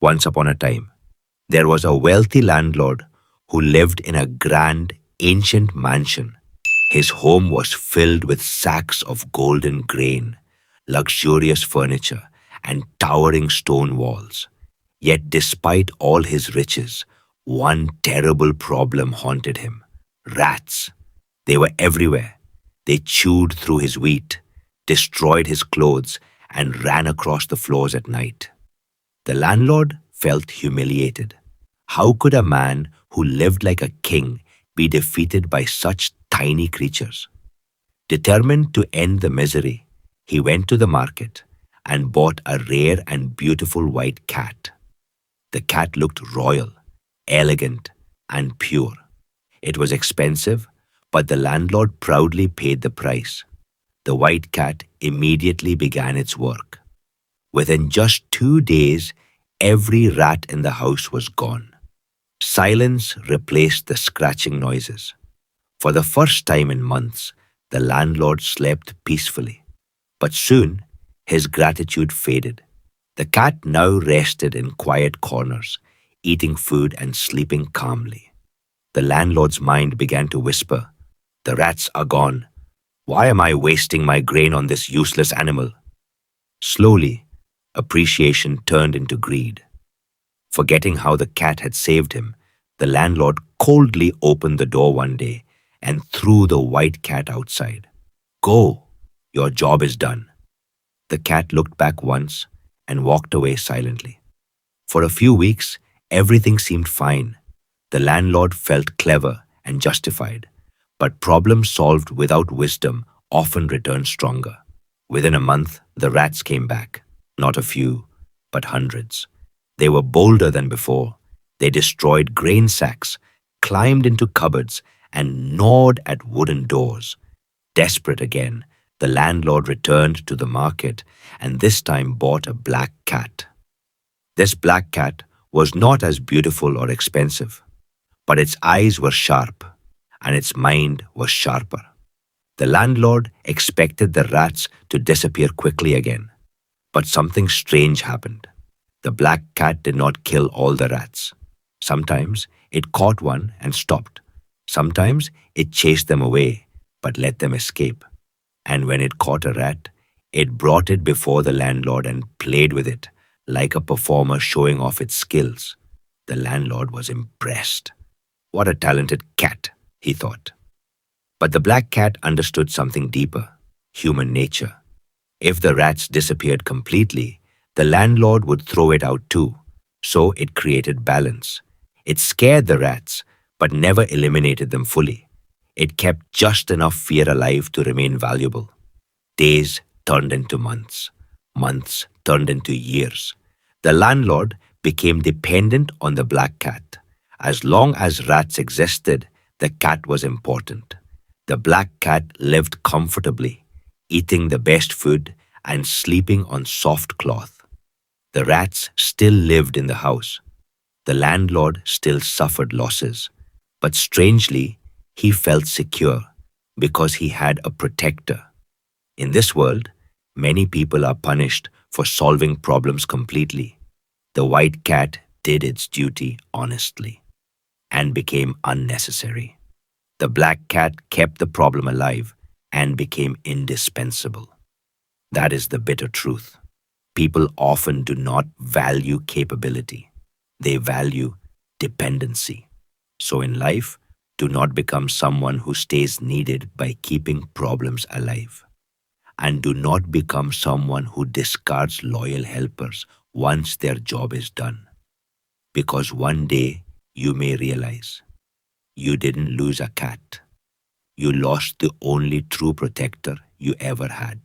Once upon a time, there was a wealthy landlord who lived in a grand, ancient mansion. His home was filled with sacks of golden grain, luxurious furniture, and towering stone walls. Yet, despite all his riches, one terrible problem haunted him: rats. They were everywhere. They chewed through his wheat, destroyed his clothes, and ran across the floors at night. The landlord felt humiliated. How could a man who lived like a king be defeated by such tiny creatures? Determined to end the misery, he went to the market and bought a rare and beautiful white cat. The cat looked royal, elegant, and pure. It was expensive, but the landlord proudly paid the price. The white cat immediately began its work. Within just 2 days, every rat in the house was gone. Silence replaced the scratching noises. For the first time in months, the landlord slept peacefully. But soon, his gratitude faded. The cat now rested in quiet corners, eating food and sleeping calmly. The landlord's mind began to whisper, "The rats are gone. Why am I wasting my grain on this useless animal?" Slowly, appreciation turned into greed. Forgetting how the cat had saved him, the landlord coldly opened the door one day and threw the white cat outside. "Go, your job is done." The cat looked back once and walked away silently. For a few weeks, everything seemed fine. The landlord felt clever and justified, but problems solved without wisdom often return stronger. Within a month, the rats came back, not a few, but hundreds. They were bolder than before. They destroyed grain sacks, climbed into cupboards, and gnawed at wooden doors. Desperate again, the landlord returned to the market and this time bought a black cat. This black cat was not as beautiful or expensive, but its eyes were sharp and its mind was sharper. The landlord expected the rats to disappear quickly again, but something strange happened. The black cat did not kill all the rats. Sometimes it caught one and stopped. Sometimes it chased them away, but let them escape. And when it caught a rat, it brought it before the landlord and played with it, like a performer showing off its skills. The landlord was impressed. "What a talented cat," he thought. But the black cat understood something deeper: human nature. If the rats disappeared completely, the landlord would throw it out too. So it created balance. It scared the rats, but never eliminated them fully. It kept just enough fear alive to remain valuable. Days turned into months. Months turned into years. The landlord became dependent on the black cat. As long as rats existed, the cat was important. The black cat lived comfortably, eating the best food and sleeping on soft cloth. The rats still lived in the house. The landlord still suffered losses. But strangely, he felt secure because he had a protector. In this world, many people are punished for solving problems completely. The white cat did its duty honestly and became unnecessary. The black cat kept the problem alive and became indispensable. That is the bitter truth. People often do not value capability. They value dependency. So in life, do not become someone who stays needed by keeping problems alive. And do not become someone who discards loyal helpers once their job is done. Because one day you may realize you didn't lose a cat. You lost the only true protector you ever had.